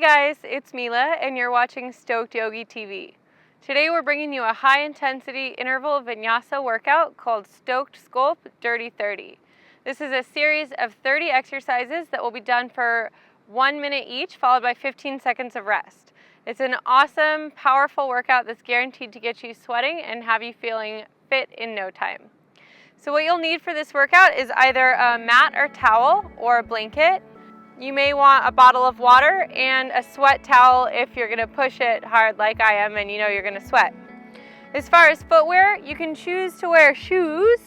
guys, it's Mila and you're watching Stoked Yogi TV. Today we're bringing you a high-intensity interval Vinyasa workout called Stoked Sculpt Dirty 30. This is a series of 30 exercises that will be done for 1 minute each, followed by 15 seconds of rest. It's an awesome, powerful workout that's guaranteed to get you sweating and have you feeling fit in no time. So what you'll need for this workout is either a mat or towel or a blanket. You may want a bottle of water and a sweat towel if you're going to push it hard like I am and you know you're going to sweat. As far as footwear, you can choose to wear shoes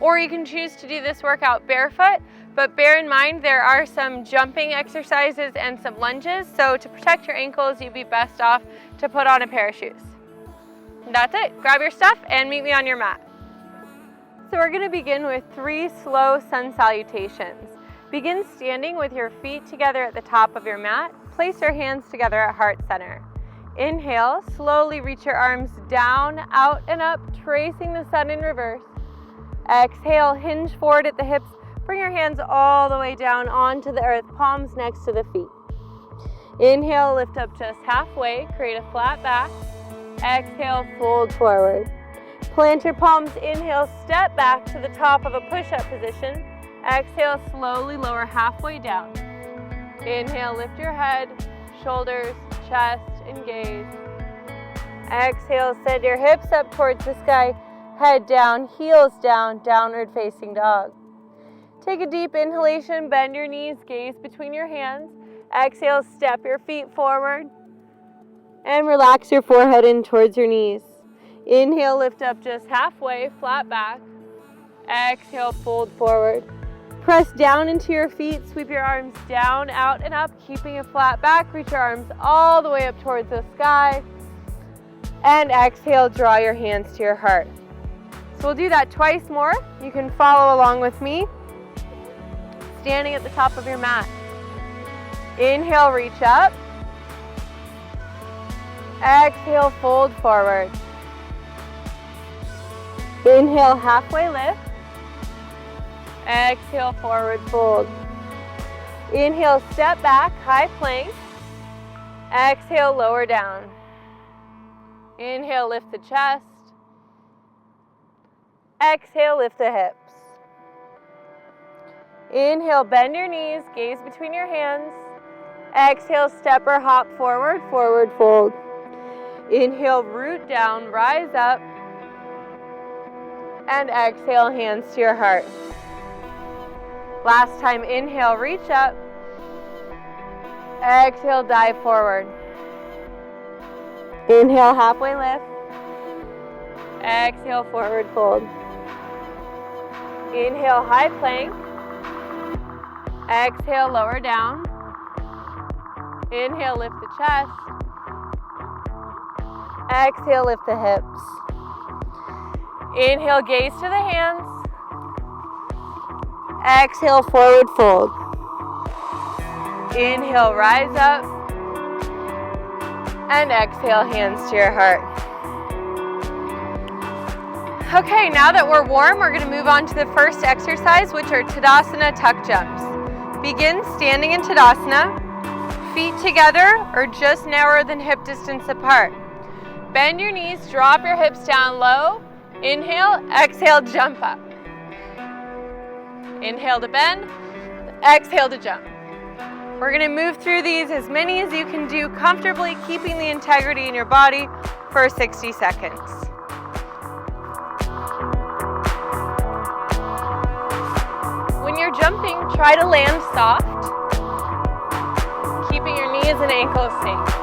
or you can choose to do this workout barefoot, but bear in mind there are some jumping exercises and some lunges, so to protect your ankles you'd be best off to put on a pair of shoes. And that's it. Grab your stuff and meet me on your mat. So we're going to begin with 3 slow Sun Salutations. Begin standing with your feet together at the top of your mat. Place your hands together at heart center. Inhale, slowly reach your arms down, out and up, tracing the sun in reverse. Exhale, hinge forward at the hips. Bring your hands all the way down onto the earth, palms next to the feet. Inhale, lift up just halfway, create a flat back. Exhale, fold forward. Plant your palms, inhale, step back to the top of a push-up position. Exhale, slowly lower halfway down. Inhale, lift your head, shoulders, chest, and gaze. Exhale, send your hips up towards the sky, head down, heels down, downward facing dog. Take a deep inhalation, bend your knees, gaze between your hands. Exhale, step your feet forward, and relax your forehead in towards your knees. Inhale, lift up just halfway, flat back. Exhale, fold forward. Press down into your feet, sweep your arms down, out and up, keeping a flat back. Reach your arms all the way up towards the sky. And exhale, draw your hands to your heart. So we'll do that twice more. You can follow along with me, standing at the top of your mat. Inhale, reach up. Exhale, fold forward. Inhale, halfway lift. Exhale, forward fold. Inhale, step back, high plank. Exhale, lower down. Inhale, lift the chest. Exhale, lift the hips. Inhale, bend your knees, gaze between your hands. Exhale, step or hop forward, forward fold. Inhale, root down, rise up. And exhale, hands to your heart. Last time, inhale, reach up. Exhale, dive forward. Inhale, halfway lift. Exhale, forward fold. Inhale, high plank. Exhale, lower down. Inhale, lift the chest. Exhale, lift the hips. Inhale, gaze to the hands. Exhale, forward fold. Inhale, rise up. And exhale, hands to your heart. Okay, now that we're warm, we're going to move on to the first exercise, which are Tadasana tuck jumps. Begin standing in Tadasana, feet together or just narrower than hip distance apart. Bend your knees, drop your hips down low. Inhale, exhale, jump up. Inhale to bend, exhale to jump. We're going to move through these as many as you can do comfortably, keeping the integrity in your body for 60 seconds. When you're jumping, try to land soft, keeping your knees and ankles safe.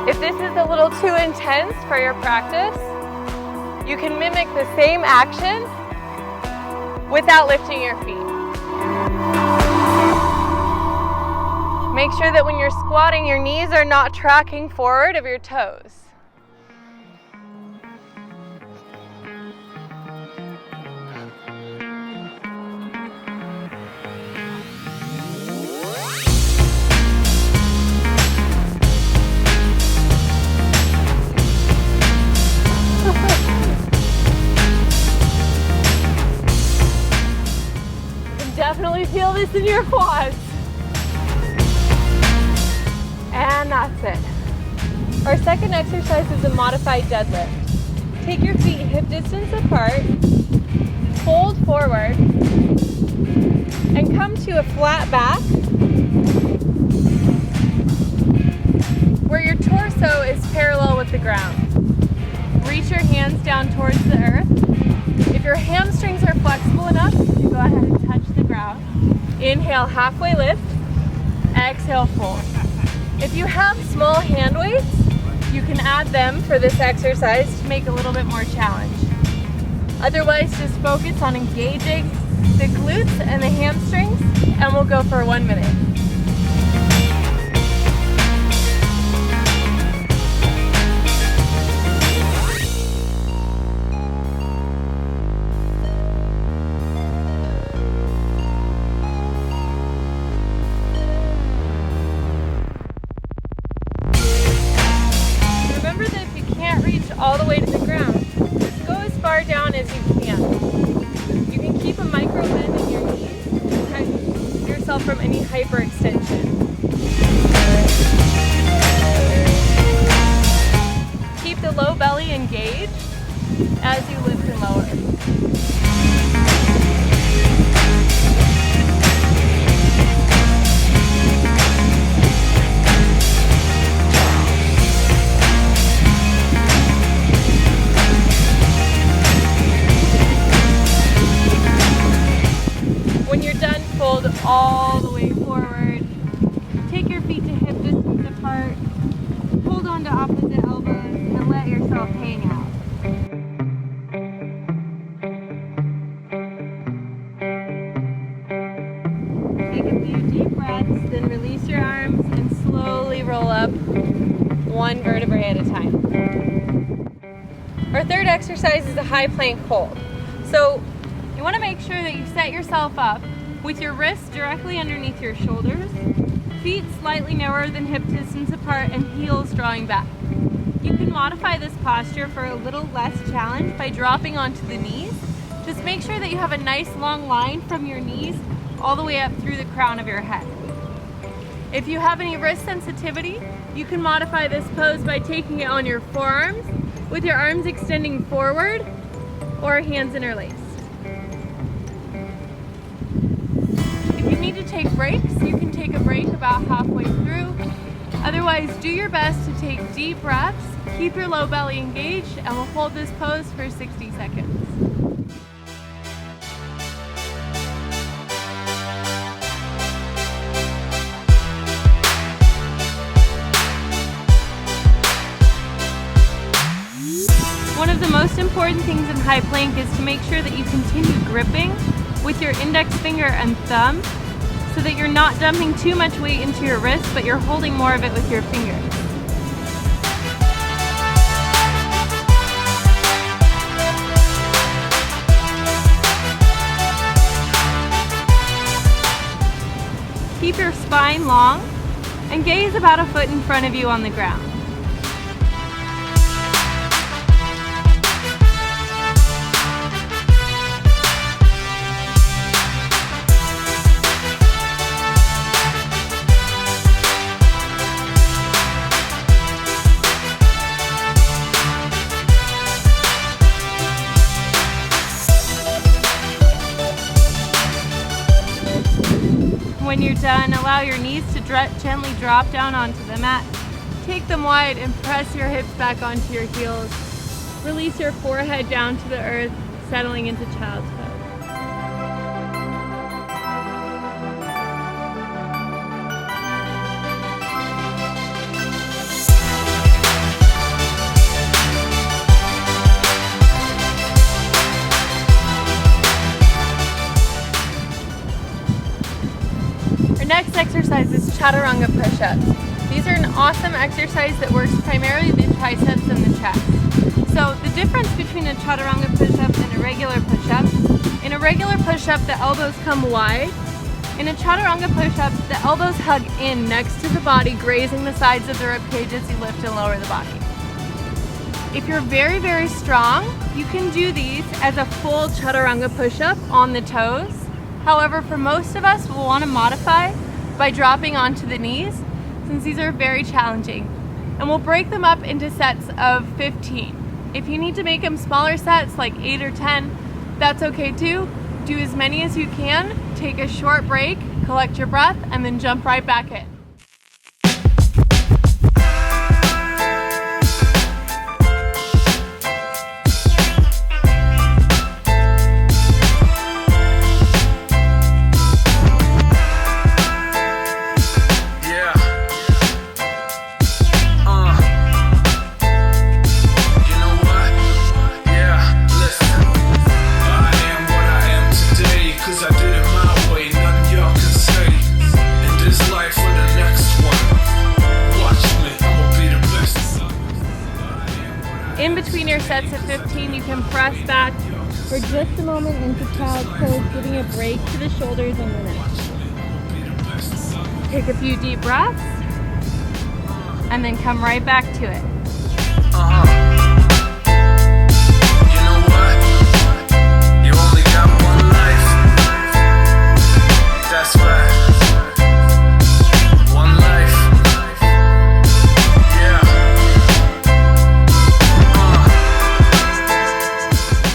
If this is a little too intense for your practice, you can mimic the same action without lifting your feet. Make sure that when you're squatting, your knees are not tracking forward of your toes. this in your quads. And that's it. Our second exercise is a modified deadlift. Take your feet hip distance apart, fold forward, and come to a flat back where your torso is parallel with the ground. Reach your hands down towards the earth. If your hamstrings are flexible enough, you can go ahead and touch the ground. Inhale, halfway lift. Exhale, fold. If you have small hand weights, you can add them for this exercise to make it a little bit more challenge. Otherwise, just focus on engaging the glutes and the hamstrings, and we'll go for 1 minute. All the way to the ground. Just go as far down as you can. You can keep a micro bend in your knees to protect yourself from any hyperextension. Keep the low belly engaged as you lift and lower. When you're done, fold all the way forward. Take your feet to hip distance apart. Hold on to opposite elbows and let yourself hang out. Take a few deep breaths, then release your arms and slowly roll up one vertebrae at a time. Our third exercise is a high plank hold. So you want to make sure that you set yourself up with your wrists directly underneath your shoulders, feet slightly narrower than hip distance apart, and heels drawing back. You can modify this posture for a little less challenge by dropping onto the knees. Just make sure that you have a nice long line from your knees all the way up through the crown of your head. If you have any wrist sensitivity, you can modify this pose by taking it on your forearms with your arms extending forward or hands interlaced. If you need to take breaks, you can take a break about halfway through. Otherwise, do your best to take deep breaths, keep your low belly engaged, and we'll hold this pose for 60 seconds. One of the most important things in high plank is to make sure that you continue gripping with your index finger and thumb so that you're not dumping too much weight into your wrist, but you're holding more of it with your fingers. Keep your spine long and gaze about a foot in front of you on the ground. When you're done, allow your knees to gently drop down onto the mat. Take them wide and press your hips back onto your heels. Release your forehead down to the earth, settling into child's pose. Next exercise is Chaturanga Pushups. These are an awesome exercise that works primarily the triceps and the chest. So the difference between a Chaturanga Pushup and a regular push-up, in a regular push-up the elbows come wide. In a Chaturanga Pushup the elbows hug in next to the body, grazing the sides of the rib cage as you lift and lower the body. If you're very, very strong, you can do these as a full Chaturanga Pushup on the toes. However, for most of us, we'll want to modify by dropping onto the knees, since these are very challenging. And we'll break them up into sets of 15. If you need to make them smaller sets, like 8 or 10, that's okay too. Do as many as you can, take a short break, collect your breath, and then jump right back in. In between your sets of 15, you can press back for just a moment into child's pose, giving a break to the shoulders and the neck. Take a few deep breaths, and then come right back to it. You know what? You only got one life. That's right. One life. Yeah.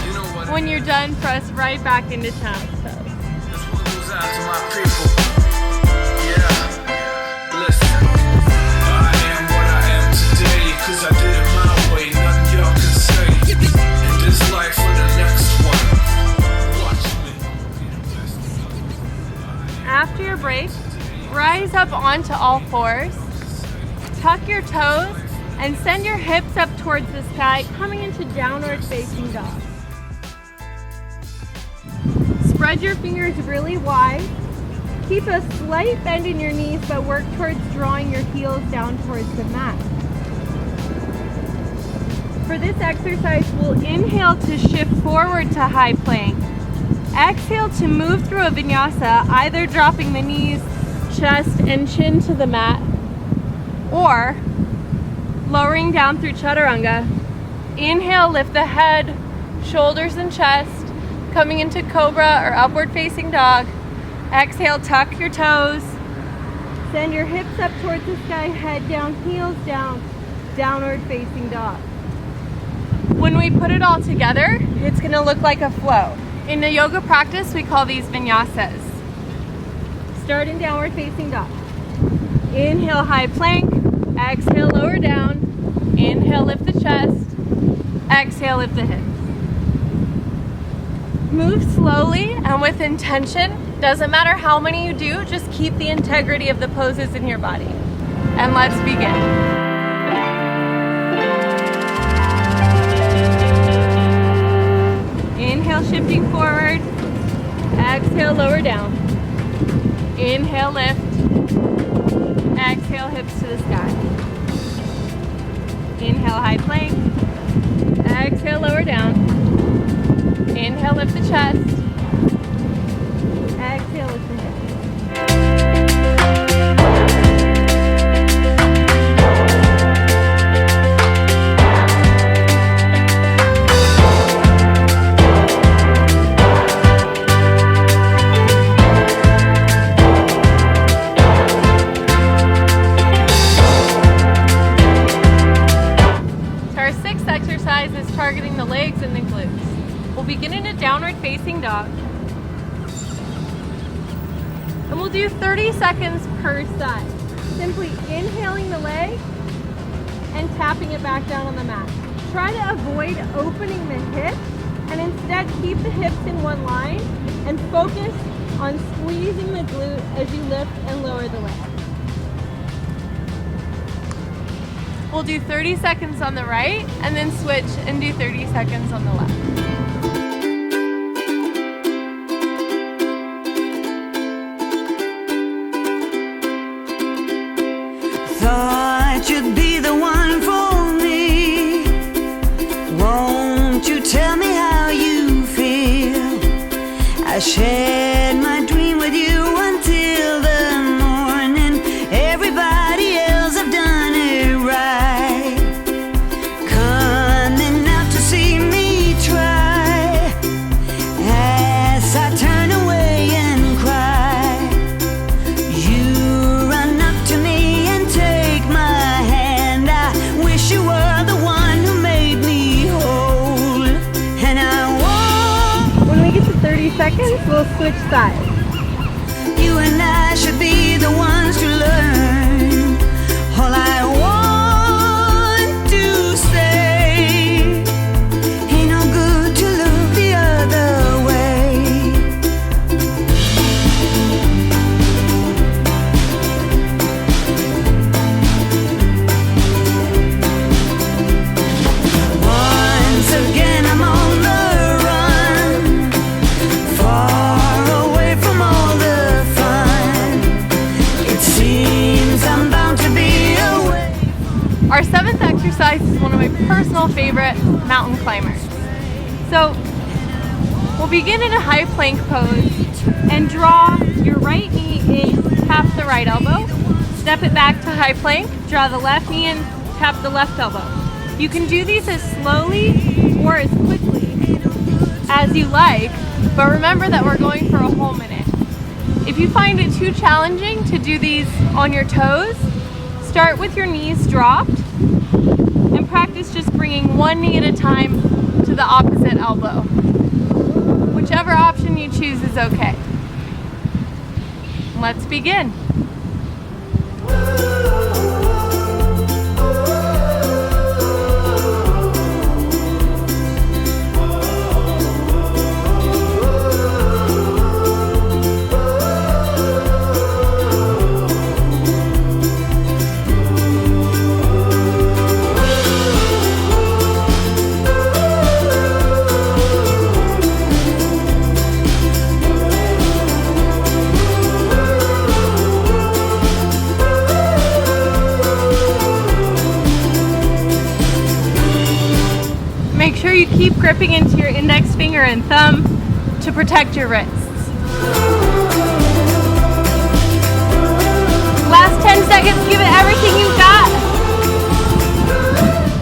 You know what? When you're done, press right back into child's pose. This one goes out to my people. Yeah. Listen. I am what I am today, 'cause I did it my way. Nothing y'all can say. In this life or the next one. Watch me. After your break, rise up onto all fours, tuck your toes, and send your hips up towards the sky, coming into downward facing dog. Spread your fingers really wide. Keep a slight bend in your knees, but work towards drawing your heels down towards the mat. For this exercise, we'll inhale to shift forward to high plank. Exhale to move through a vinyasa, either dropping the knees, chest, and chin to the mat, or lowering down through Chaturanga. Inhale, lift the head, shoulders, and chest, coming into Cobra or upward facing dog. Exhale, tuck your toes. Send your hips up towards the sky, head down, heels down, downward facing dog. When we put it all together, it's gonna look like a flow. In the yoga practice, we call these vinyasas. Start in downward facing dog. Inhale, high plank. Exhale, lower down. Inhale, lift the chest. Exhale, lift the hips. Move slowly and with intention. Doesn't matter how many you do, just keep the integrity of the poses in your body. And let's begin. Inhale, shifting forward. Exhale, lower down. Inhale, lift. Exhale, hips to the sky. Inhale, high plank. Exhale, lower down. Inhale, lift the chest. Exhale, lift the hips. Our sixth exercise is targeting the legs and the glutes. We'll begin in a downward facing dog. And we'll do 30 seconds per side. Simply inhaling the leg and tapping it back down on the mat. Try to avoid opening the hips and instead keep the hips in one line and focus on squeezing the glute as you lift and lower the leg. We'll do 30 seconds on the right and then switch and do 30 seconds on the left. Thought you'd be the one for me. Won't you tell me how you feel? I shared my dream with you until the morning. Everybody else have done it right. Coming out to see me try. As I turn away and seconds, we'll switch sides. You and I should be the ones to learn. All I want to say, ain't no good to look the other way. Once again I'm on the run, far away from all the fun. It seems I'm bound to be away. Our seventh exercise is one of my personal favorite mountain climbers. So we'll begin in a high plank pose and draw your right knee in, tap the right elbow, step it back to high plank, draw the left knee in, tap the left elbow. You can do these as slowly or as quickly as you like, but remember that we're going for a whole minute. If you find it too challenging to do these on your toes, start with your knees dropped and practice just bringing one knee at a time to the opposite elbow. Whichever option you choose is okay. Let's begin. Make sure you keep gripping into your index finger and thumb to protect your wrists. Last 10 seconds, give it everything you've got.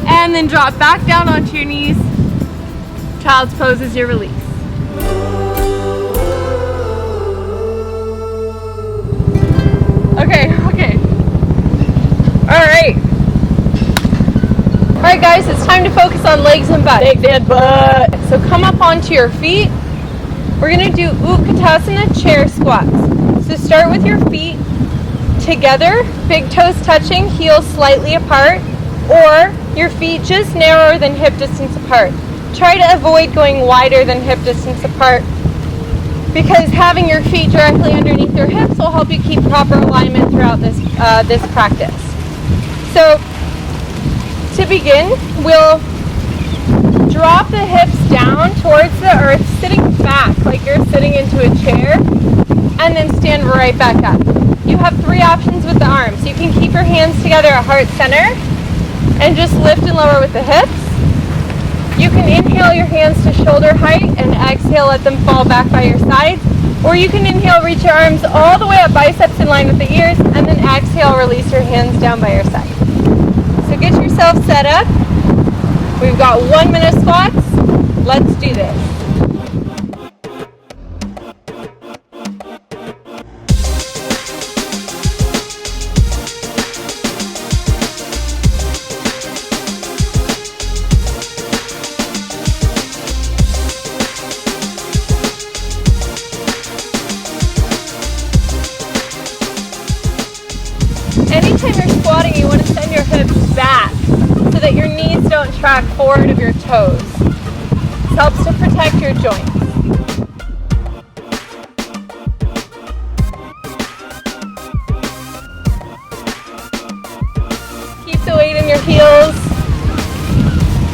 And then drop back down onto your knees. Child's pose is your release. Okay. Alright guys, it's time to focus on legs and butt. Big dead butt. So come up onto your feet. We're going to do Utkatasana chair squats. So start with your feet together, big toes touching, heels slightly apart, or your feet just narrower than hip distance apart. Try to avoid going wider than hip distance apart, because having your feet directly underneath your hips will help you keep proper alignment throughout this practice. So to begin, we'll drop the hips down towards the earth, sitting back like you're sitting into a chair, and then stand right back up. You have three options with the arms. You can keep your hands together at heart center and just lift and lower with the hips. You can inhale your hands to shoulder height and exhale, let them fall back by your sides. Or you can inhale, reach your arms all the way up, biceps in line with the ears, and then exhale, release your hands down by your side. So get yourself set up. We've got 1 minute squats. Let's do this. Anytime you're squatting, you want to send your hips back so that your knees don't track forward of your toes. This helps to protect your joints. Keep the weight in your heels.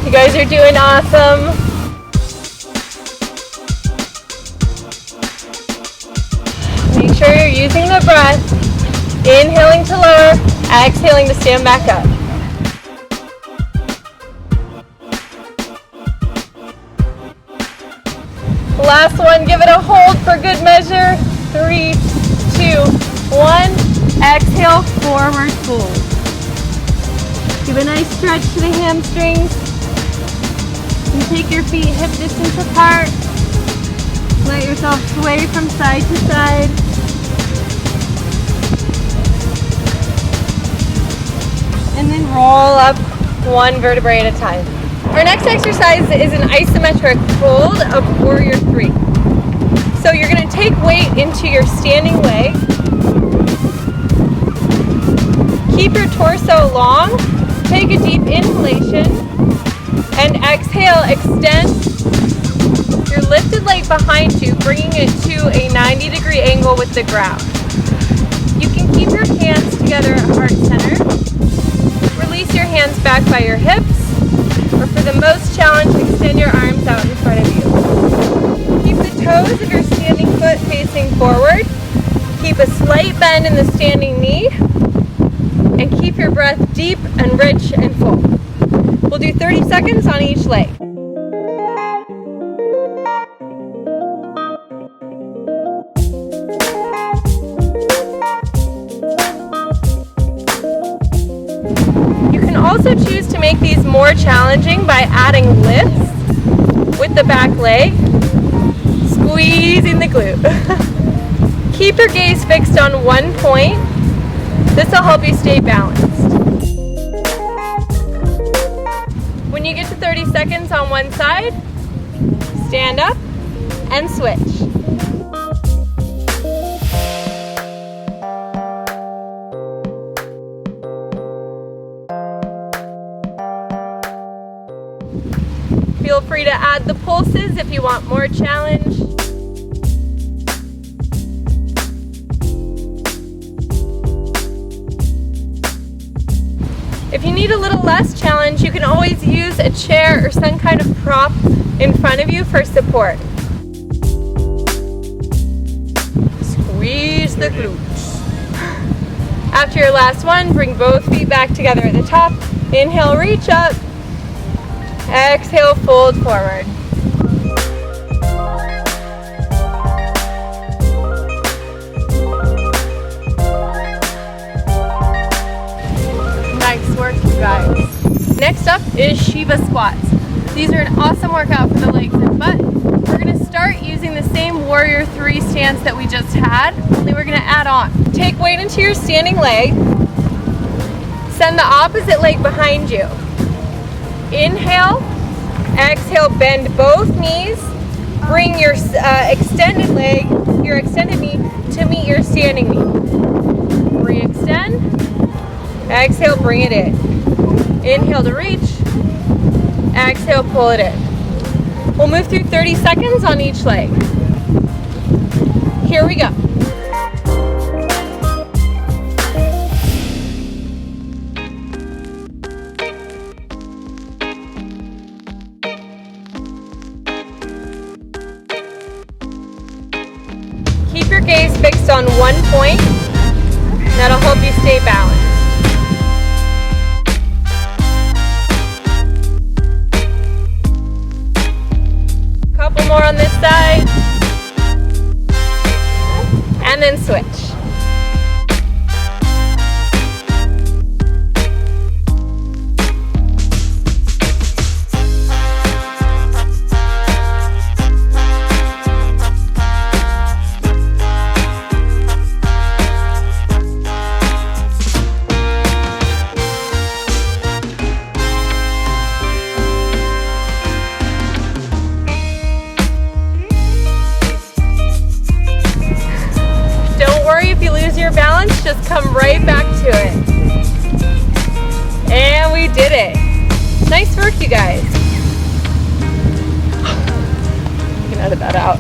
You guys are doing awesome. Make sure you're using the breath. Inhaling to lower, exhaling to stand back up. Last one, give it a hold for good measure. 3, 2, 1. Exhale, forward fold. Give a nice stretch to the hamstrings. And take your feet hip distance apart. Let yourself sway from side to side. And then roll up one vertebrae at a time. Our next exercise is an isometric fold of warrior 3. So you're going to take weight into your standing leg. Keep your torso long. Take a deep inhalation. And exhale, extend your lifted leg behind you, bringing it to a 90-degree angle with the ground. You can keep your hands together at heart center. Release your hands back by your hips. Or for the most challenge, extend your arms out in front of you. Keep the toes of your standing foot facing forward. Keep a slight bend in the standing knee. And keep your breath deep and rich and full. We'll do 30 seconds on each leg. You can also choose to make these more challenging by adding lifts with the back leg, squeezing the glute. Keep your gaze fixed on one point. This will help you stay balanced. When you get to 30 seconds on one side, stand up and switch. Feel free to add the pulses if you want more challenge. If you need a little less challenge, you can always use a chair or some kind of prop in front of you for support. Squeeze the glutes. After your last one, bring both feet back together at the top. Inhale, reach up. Exhale, fold forward. Nice work, you guys. Next up is Shiva squats. These are an awesome workout for the legs and butt. We're going to start using the same Warrior 3 stance that we just had, only we're going to add on. Take weight into your standing leg. Send the opposite leg behind you. Inhale, exhale, bend both knees. Bring your extended leg, your extended knee, to meet your standing knee. Re-extend. Exhale, bring it in. Inhale to reach. Exhale, pull it in. We'll move through 30 seconds on each leg. Here we go. Keep your gaze fixed on one point. That'll help you stay balanced. Couple more on this side. And then switch. If you lose your balance, just come right back to it. And we did it. Nice work, you guys. You can edit that out.